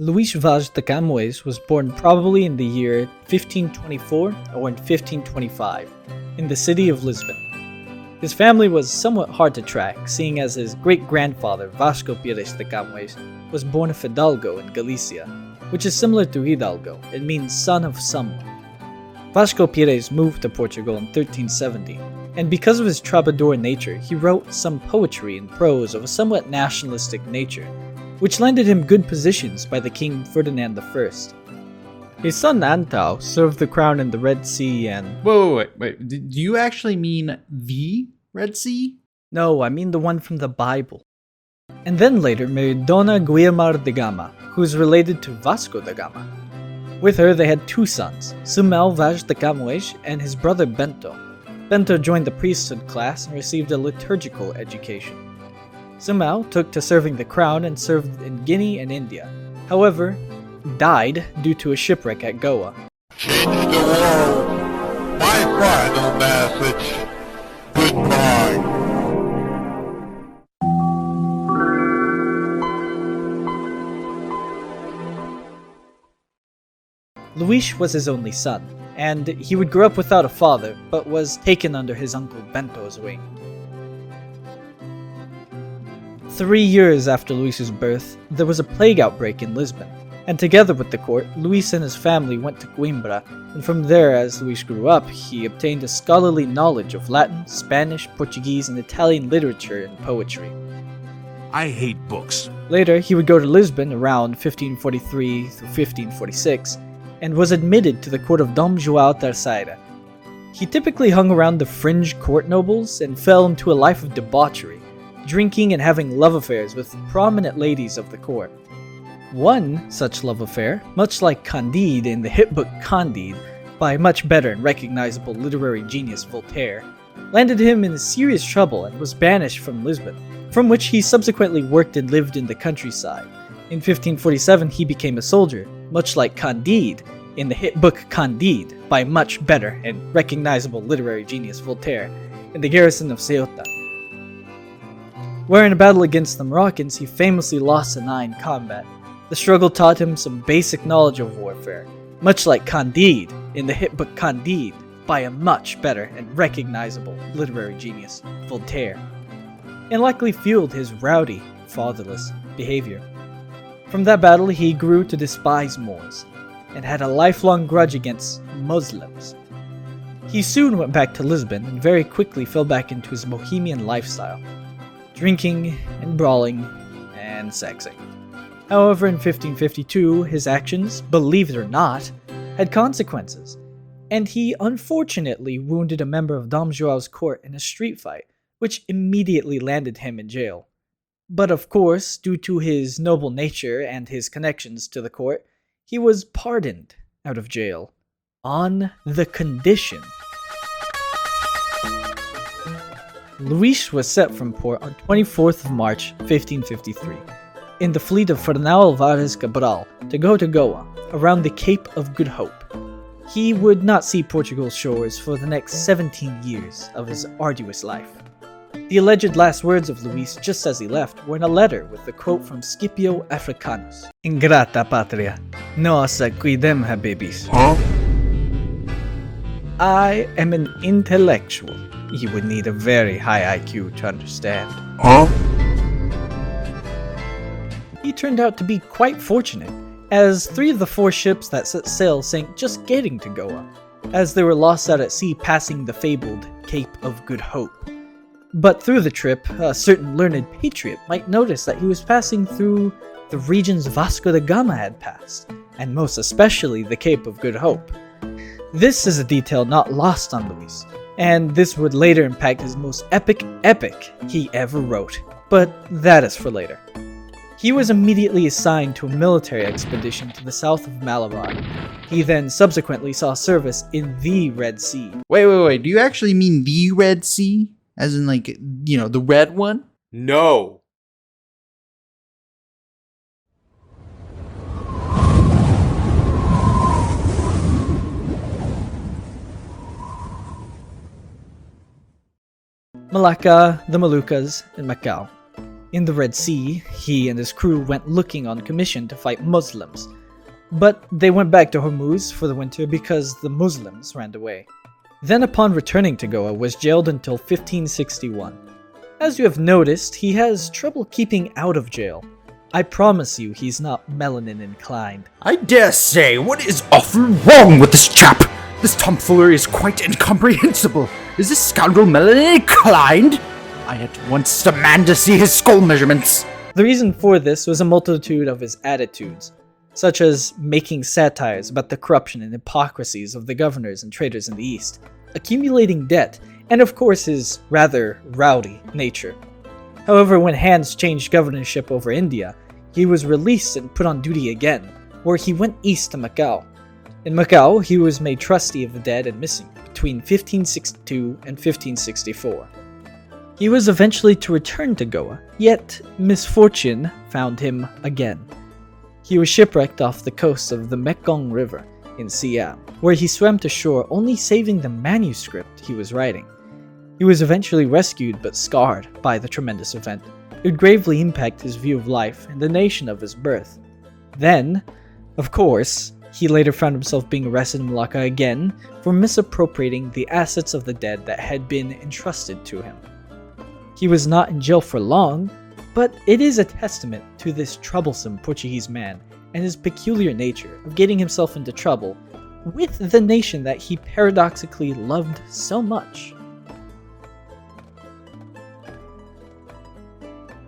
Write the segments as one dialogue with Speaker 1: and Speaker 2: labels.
Speaker 1: Luís Vaz de Camoes was born probably in the year 1524 or in 1525, in the city of Lisbon. His family was somewhat hard to track, seeing as his great-grandfather Vasco Pires de Camoes was born a Fidalgo in Galicia, which is similar to Hidalgo. It means son of someone. Vasco Pires moved to Portugal in 1370, and because of his troubadour nature, he wrote some poetry and prose of a somewhat nationalistic nature, which landed him good positions by the King Ferdinand I. His son Antau served the crown in the Red Sea and...
Speaker 2: Wait. Do you actually mean the Red Sea?
Speaker 1: No, I mean the one from the Bible. And then later married Dona Guiomar de Gama, who is related to Vasco da Gama. With her they had two sons, Samuel Vaz de Camoes and his brother Bento. Bento joined the priesthood class and received a liturgical education. Samuel took to serving the crown and served in Guinea and India. However, died due to a shipwreck at Goa.
Speaker 3: Change the world. My final message. Goodbye.
Speaker 1: Luís was his only son, and he would grow up without a father, but was taken under his uncle Bento's wing. 3 years after Luís's birth, there was a plague outbreak in Lisbon, and together with the court, Luís and his family went to Coimbra, and from there, as Luís grew up, he obtained a scholarly knowledge of Latin, Spanish, Portuguese, and Italian literature and poetry.
Speaker 4: I hate books.
Speaker 1: Later, he would go to Lisbon around 1543 through 1546, and was admitted to the court of Dom João III. He typically hung around the fringe court nobles and fell into a life of debauchery, drinking and having love affairs with prominent ladies of the court. One such love affair, much like Candide in the hit book Candide, by much better and recognizable literary genius Voltaire, landed him in serious trouble and was banished from Lisbon, from which he subsequently worked and lived in the countryside. In 1547 he became a soldier, much like Candide in the hit book Candide, by much better and recognizable literary genius Voltaire, in the garrison of Ceuta, where in a battle against the Moroccans he famously lost an eye in combat. The struggle taught him some basic knowledge of warfare, much like Candide in the hit book Candide, by a much better and recognizable literary genius, Voltaire, and likely fueled his rowdy, fatherless behavior. From that battle he grew to despise Moors, and had a lifelong grudge against Muslims. He soon went back to Lisbon and very quickly fell back into his bohemian lifestyle, drinking and brawling and sexing. However, in 1552, his actions, believe it or not, had consequences, and he unfortunately wounded a member of Dom João's court in a street fight, which immediately landed him in jail. But of course, due to his noble nature and his connections to the court, he was pardoned out of jail, on the condition Luís was set from port on 24th of March 1553 in the fleet of Fernão Álvares Cabral to go to Goa, around the Cape of Good Hope. He would not see Portugal's shores for the next 17 years of his arduous life. The alleged last words of Luís just as he left were in a letter with the quote from Scipio Africanus: "Ingrata patria, nossa quidem habebis."
Speaker 3: Huh?
Speaker 1: I am an intellectual. You would need a very high IQ to understand.
Speaker 3: Huh?
Speaker 1: He turned out to be quite fortunate, as 3 of the 4 ships that set sail sank just getting to Goa, as they were lost out at sea passing the fabled Cape of Good Hope. But through the trip, a certain learned patriot might notice that he was passing through the regions Vasco da Gama had passed, and most especially the Cape of Good Hope. This is a detail not lost on Luís, and this would later impact his most epic he ever wrote, but that is for later. He was immediately assigned to a military expedition to the south of Malabar. He then subsequently saw service in the Red Sea.
Speaker 2: Wait. Do you actually mean the Red Sea? As in, like, the red one?
Speaker 4: No.
Speaker 1: Malacca, the Moluccas, and Macau. In the Red Sea, he and his crew went looking on commission to fight Muslims, but they went back to Hormuz for the winter because the Muslims ran away. Then upon returning to Goa, was jailed until 1561. As you have noticed, he has trouble keeping out of jail. I promise you he's not melanin inclined.
Speaker 2: I dare say, what is awful wrong with this chap? This tomfoolery is quite incomprehensible. Is this scoundrel melanin inclined? I at once demand to see his skull measurements.
Speaker 1: The reason for this was a multitude of his attitudes, such as making satires about the corruption and hypocrisies of the governors and traders in the East, accumulating debt, and of course his rather rowdy nature. However, when Hans changed governorship over India, he was released and put on duty again, where he went east to Macau. In Macau, he was made trustee of the dead and missing between 1562 and 1564. He was eventually to return to Goa, yet misfortune found him again. He was shipwrecked off the coast of the Mekong River in Siam, where he swam to shore only saving the manuscript he was writing. He was eventually rescued but scarred by the tremendous event. It would gravely impact his view of life and the nation of his birth. Then, of course, he later found himself being arrested in Malacca again for misappropriating the assets of the dead that had been entrusted to him. He was not in jail for long, but it is a testament to this troublesome Portuguese man and his peculiar nature of getting himself into trouble with the nation that he paradoxically loved so much.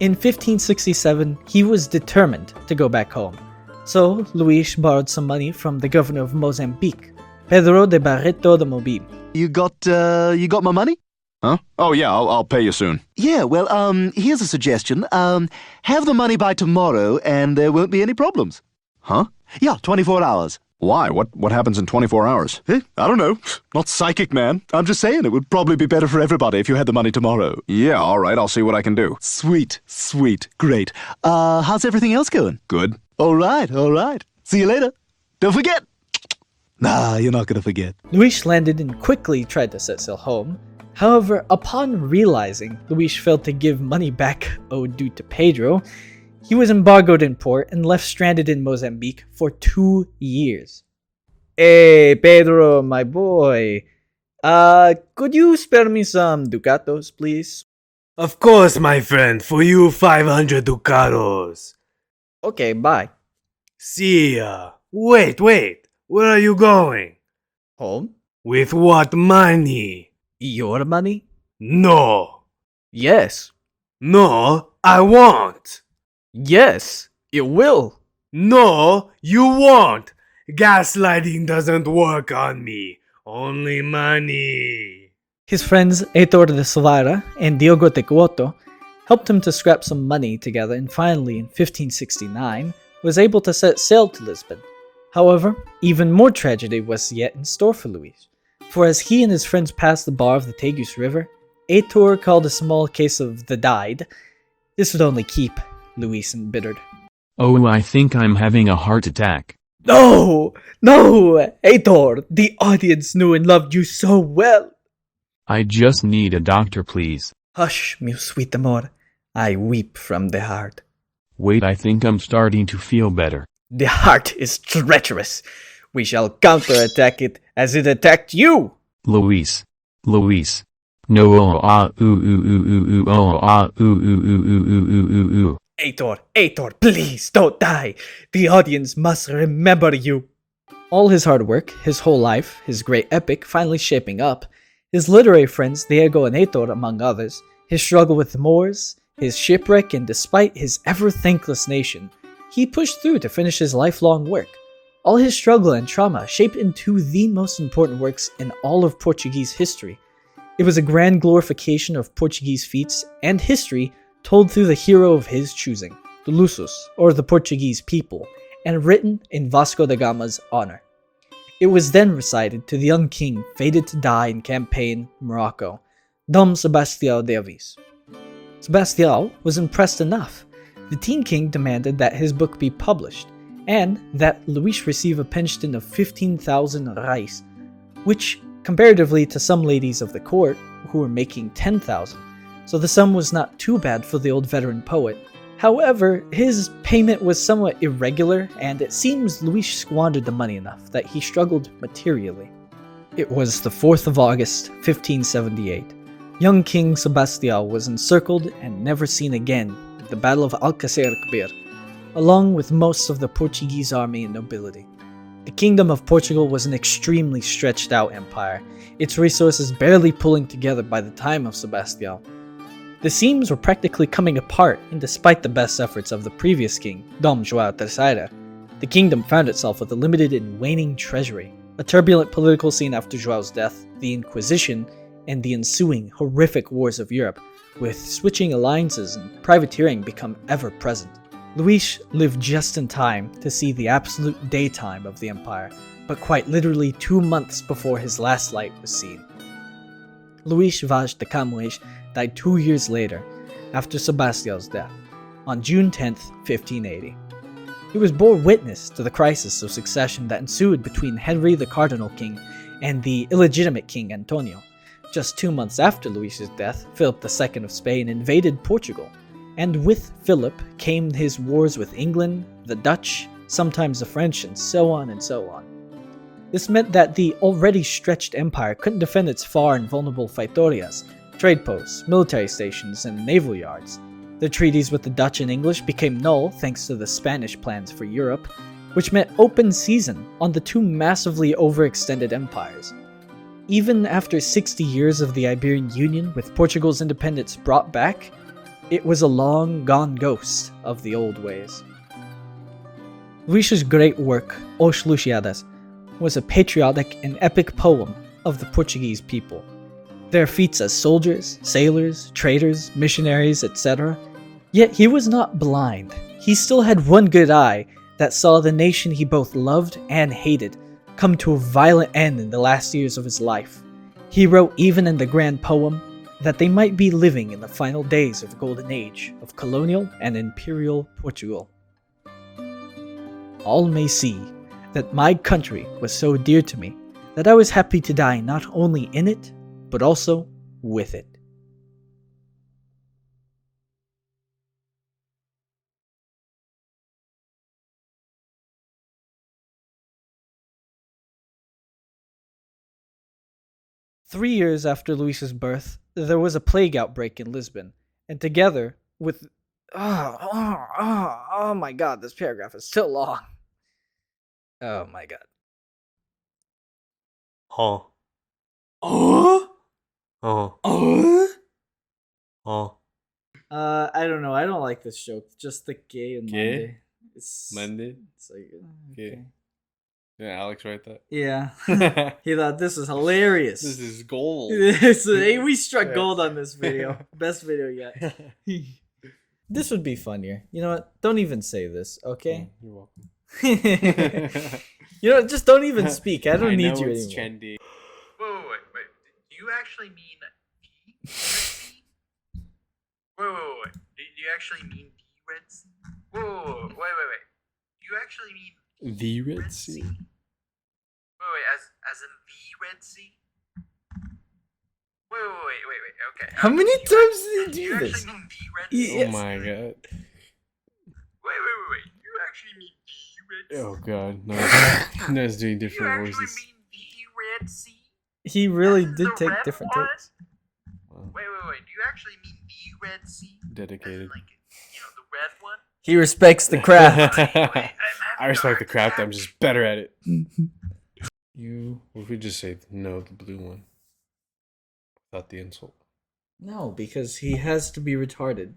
Speaker 1: In 1567, he was determined to go back home, so Luís borrowed some money from the governor of Mozambique, Pedro de Barreto de Mobim.
Speaker 5: You got my money?
Speaker 4: Huh? Oh yeah, I'll pay you soon.
Speaker 5: Yeah, well, here's a suggestion. Have the money by tomorrow and there won't be any problems.
Speaker 4: Huh?
Speaker 5: Yeah, 24 hours.
Speaker 4: Why? What happens in 24 hours?
Speaker 5: I don't know. Not psychic, man. I'm just saying it would probably be better for everybody if you had the money tomorrow.
Speaker 4: Yeah, alright, I'll see what I can do.
Speaker 5: Sweet, great. How's everything else going?
Speaker 4: Good.
Speaker 5: All right. See you later. Don't forget. Nah, you're not gonna forget.
Speaker 1: Luís landed and quickly tried to set sail home. However, upon realizing Luís failed to give money back owed due to Pedro, he was embargoed in port and left stranded in Mozambique for 2 years. Hey, Pedro, my boy. Could you spare me some ducatos, please?
Speaker 6: Of course, my friend, for you 500 ducados.
Speaker 1: Okay, bye.
Speaker 6: See ya. Wait, where are you going?
Speaker 1: Home?
Speaker 6: With what money?
Speaker 1: Your money?
Speaker 6: No.
Speaker 1: Yes.
Speaker 6: No, I won't.
Speaker 1: Yes, it will.
Speaker 6: No, you won't. Gaslighting doesn't work on me. Only money.
Speaker 1: His friends Heitor de Silveira and Diogo de Couto helped him to scrap some money together, and finally in 1569 was able to set sail to Lisbon. However, even more tragedy was yet in store for Luís, for as he and his friends passed the bar of the Tagus River, Heitor called a small case of the dyed. This would only keep Luís embittered.
Speaker 7: Oh, I think I'm having a heart attack.
Speaker 1: No, Heitor, the audience knew and loved you so well.
Speaker 7: I just need a doctor, please.
Speaker 1: Hush, meu sweet amor, I weep from the heart.
Speaker 7: Wait, I think I'm starting to feel better.
Speaker 1: The heart is treacherous. We shall counterattack it as it attacked you.
Speaker 7: Luís. No,
Speaker 1: Heitor, please don't die. The audience must remember you. All his hard work, his whole life, his great epic finally shaping up, his literary friends Diego and Heitor among others, his struggle with the Moors, his shipwreck, and despite his ever-thankless nation, he pushed through to finish his lifelong work. All his struggle and trauma shaped into the most important works in all of Portuguese history. It was a grand glorification of Portuguese feats and history told through the hero of his choosing, the Lusos, or the Portuguese people, and written in Vasco da Gama's honor. It was then recited to the young king fated to die in campaign Morocco, Dom Sebastião de Avis. Sebastião was impressed enough. The teen king demanded that his book be published, and that Luís receive a pension of 15,000 reis, which, comparatively to some ladies of the court, who were making 10,000, so the sum was not too bad for the old veteran poet. However, his payment was somewhat irregular, and it seems Luís squandered the money enough that he struggled materially. It was the 4th of August, 1578. Young King Sebastião was encircled and never seen again at the Battle of Alcácer, along with most of the Portuguese army and nobility. The Kingdom of Portugal was an extremely stretched out empire, its resources barely pulling together by the time of Sebastião. The seams were practically coming apart, and despite the best efforts of the previous king, Dom João III, the kingdom found itself with a limited and waning treasury, a turbulent political scene after João's death, the Inquisition, and the ensuing horrific wars of Europe, with switching alliances and privateering become ever present. Luís lived just in time to see the absolute daytime of the empire, but quite literally 2 months before his last light was seen. Luís Vaz de Camoes died 2 years later, after Sebastião's death, on June 10th, 1580. He was bore witness to the crisis of succession that ensued between Henry the Cardinal King and the illegitimate King Antonio. Just 2 months after Luís's death, Philip II of Spain invaded Portugal, and with Philip came his wars with England, the Dutch, sometimes the French, and so on and so on. This meant that the already stretched empire couldn't defend its far and vulnerable feitorias, trade posts, military stations, and naval yards. The treaties with the Dutch and English became null thanks to the Spanish plans for Europe, which meant open season on the two massively overextended empires. Even after 60 years of the Iberian Union with Portugal's independence brought back, it was a long gone ghost of the old ways. Luís's great work, Os Lusíadas, was a patriotic and epic poem of the Portuguese people. Their feats as soldiers, sailors, traders, missionaries, etc. Yet he was not blind. He still had one good eye that saw the nation he both loved and hated come to a violent end in the last years of his life. He wrote even in the grand poem that they might be living in the final days of the golden age of colonial and imperial Portugal. All may see that my country was so dear to me that I was happy to die not only in it, but also with it. Three years after Luís's birth, there was a plague outbreak in Lisbon, and together with... Oh my god, this paragraph is still long. Oh my god.
Speaker 6: Huh.
Speaker 1: I don't know. I don't like this joke. Just the gay and Monday.
Speaker 6: Monday?
Speaker 1: It's like,
Speaker 6: Okay. Yeah, Alex write that?
Speaker 1: Yeah. He thought this was hilarious.
Speaker 6: This is gold.
Speaker 1: Hey, we struck gold on this video. Best video yet. This would be funnier. You know what? Don't even say this, okay?
Speaker 6: You're welcome.
Speaker 1: You know what? Just don't even speak. I don't need you
Speaker 6: it's
Speaker 1: anymore.
Speaker 6: trendy.
Speaker 8: Wait. Do you actually mean the Red Sea? Wait. Do you actually mean the Red Sea? Wait. Do you actually mean
Speaker 6: The Red Sea?
Speaker 8: Wait, as in the Red Sea? Wait, okay.
Speaker 1: How many times did you
Speaker 8: Do
Speaker 1: do
Speaker 8: you
Speaker 1: this?
Speaker 8: actually mean the Red Sea?
Speaker 1: Yes.
Speaker 6: Oh my god.
Speaker 8: Wait. Do you actually mean the Red Sea?
Speaker 6: Oh god. No. No, it's doing
Speaker 8: Do you
Speaker 6: different
Speaker 8: actually
Speaker 6: voices.
Speaker 8: mean the Red Sea?
Speaker 1: He really
Speaker 8: As in
Speaker 1: did
Speaker 8: the
Speaker 1: take
Speaker 8: red
Speaker 1: different
Speaker 8: one?
Speaker 1: takes.
Speaker 6: Wow.
Speaker 8: Wait. Do you actually mean the Red Sea? As in,
Speaker 6: Dedicated.
Speaker 8: like, the red one?
Speaker 1: He respects the craft.
Speaker 6: I respect the craft, I'm just better at it. What if we just say no, the blue one? Without the insult.
Speaker 1: No, because he has to be retarded.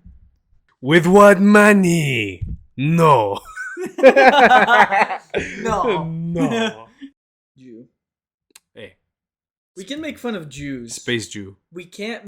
Speaker 6: With what money? No.
Speaker 1: No.
Speaker 6: No.
Speaker 1: Jew.
Speaker 6: Hey,
Speaker 1: We can make fun of Jews.
Speaker 6: Space Jew.
Speaker 1: We can't